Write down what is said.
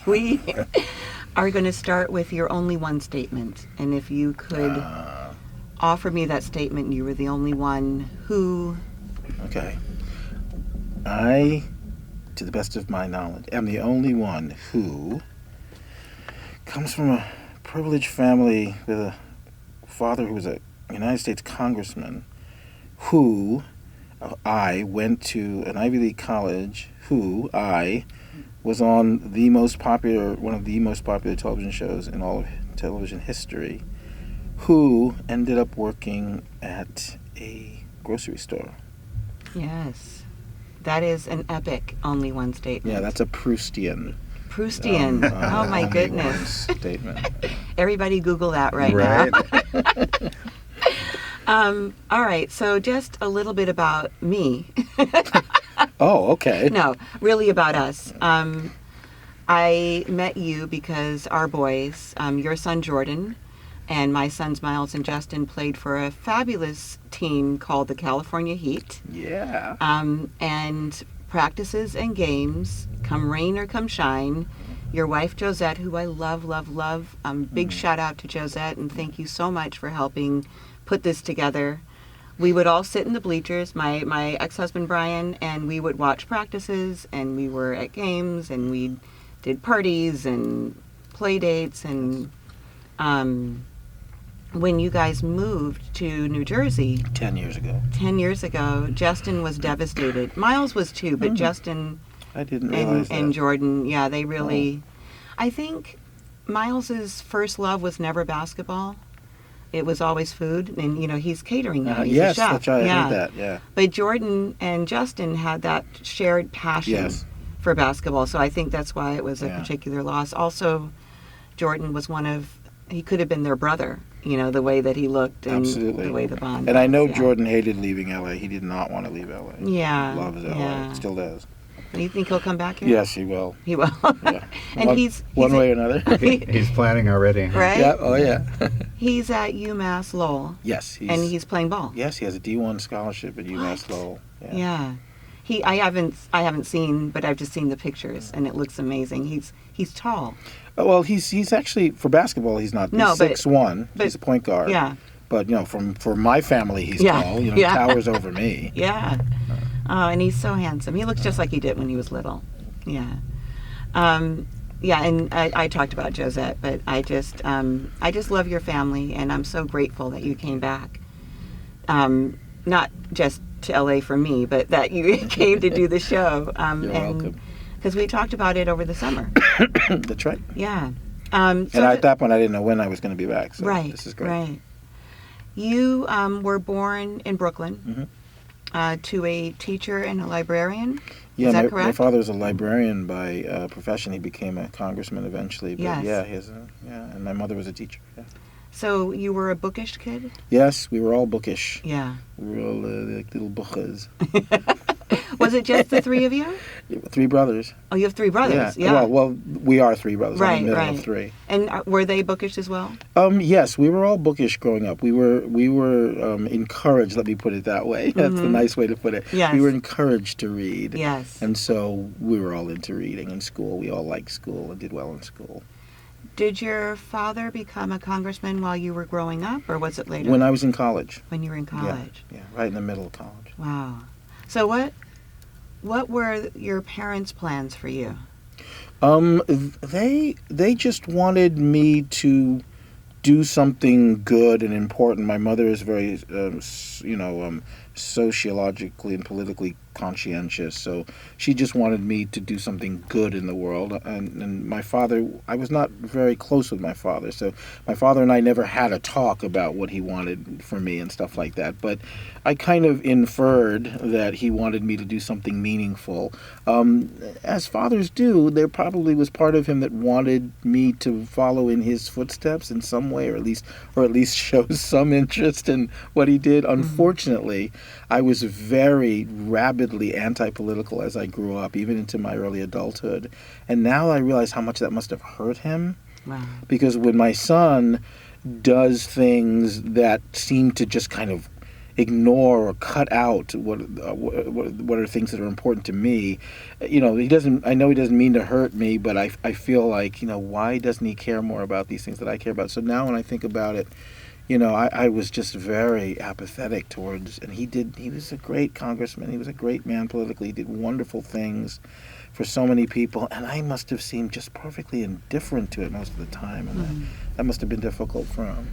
we are going to start with your only one statement. And if you could offer me that statement, you were the only one who... Okay. I, to the best of my knowledge, am the only one who comes from a privileged family with a father who was a United States congressman, who I went to an Ivy League college, who I was on one of the most popular television shows in all of television history, who ended up working at a grocery store. Yes. That is an epic only one statement. Yeah, that's a Proustian. Oh my goodness. Statement. Everybody Google that right now. All right, so just a little bit about me. Oh, okay. No, really about us. I met you because our boys, your son Jordan and my sons Miles and Justin, played for a fabulous team called the California Heat. Yeah. And practices and games, come rain or come shine. Your wife Josette, who I love, big shout out to Josette, and thank you so much for helping put this together. We would all sit in the bleachers, my ex-husband Brian, and we would watch practices, and we were at games, and we did parties and play dates. And when you guys moved to New Jersey 10 years ago, Justin was devastated. Miles was too, but Justin I didn't realize that. And Jordan, yeah, they really... I think Miles's first love was never basketball. It was always food, and he's catering now. He's yes, a chef. That's right. I heard that. Yeah. But Jordan and Justin had that shared passion for basketball, so I think that's why it was a particular loss. Also, Jordan was he could have been their brother. The way that he looked and Absolutely. The way the bond. And I know Jordan hated leaving LA. He did not want to leave LA. Yeah. He loves LA. Still does. Do you think he'll come back here? Yes, he will. He will. Yeah. And he's one way or another. He's planning already. Right? Yeah. Oh, yeah. He's at UMass Lowell. Yes. And he's playing ball. Yes, he has a D1 scholarship at UMass Lowell. Yeah. I haven't seen, but I've just seen the pictures, and it looks amazing. He's tall. Well, he's actually, for basketball, he's not. He's 6'1". He's a point guard. Yeah. But for my family, he's tall. He towers over me. Yeah. Oh, and he's so handsome. He looks just like he did when he was little. Yeah. And I talked about Josette, but I just love your family, and I'm so grateful that you came back. Not just to LA for me, but that you came to do the show. You're welcome. Because we talked about it over the summer. That's right. Yeah. And at that point, I didn't know when I was going to be back. So right. This is great. Right. You were born in Brooklyn to a teacher and a librarian. Yeah, is that correct? My father was a librarian by profession. He became a congressman eventually. But yes. And my mother was a teacher. Yeah. So you were a bookish kid? Yes, we were all bookish. Yeah. We were all like little bookers. Was it just the three of you? 3 brothers. Oh, you have 3 brothers. Yeah. Well, we are 3 brothers. Right, I'm the middle of 3. And were they bookish as well? Yes, we were all bookish growing up. We were encouraged. Let me put it that way. That's the nice way to put it. Yes. We were encouraged to read. Yes. And so we were all into reading in school. We all liked school and did well in school. Did your father become a congressman while you were growing up, or was it later? When I was in college. When you were in college. Yeah, right in the middle of college. Wow. So what were your parents' plans for you? They just wanted me to do something good and important. My mother is very, sociologically and politically conscientious, so she just wanted me to do something good in the world. And my father, I was not very close with my father, so my father and I never had a talk about what he wanted for me and stuff like that, but I kind of inferred that he wanted me to do something meaningful. As fathers do, there probably was part of him that wanted me to follow in his footsteps in some way, or at least show some interest in what he did. Unfortunately, I was very rabidly anti-political as I grew up, even into my early adulthood. And now I realize how much that must have hurt him. Wow. Because when my son does things that seem to just kind of ignore or cut out what are things that are important to me. You know, he doesn't. I know he doesn't mean to hurt me, but I feel like, you know, why doesn't he care more about these things that I care about? So now when I think about it, you know, I was just very apathetic towards, and he was a great congressman. He was a great man politically. He did wonderful things for so many people, and I must have seemed just perfectly indifferent to it most of the time, and that must have been difficult for him.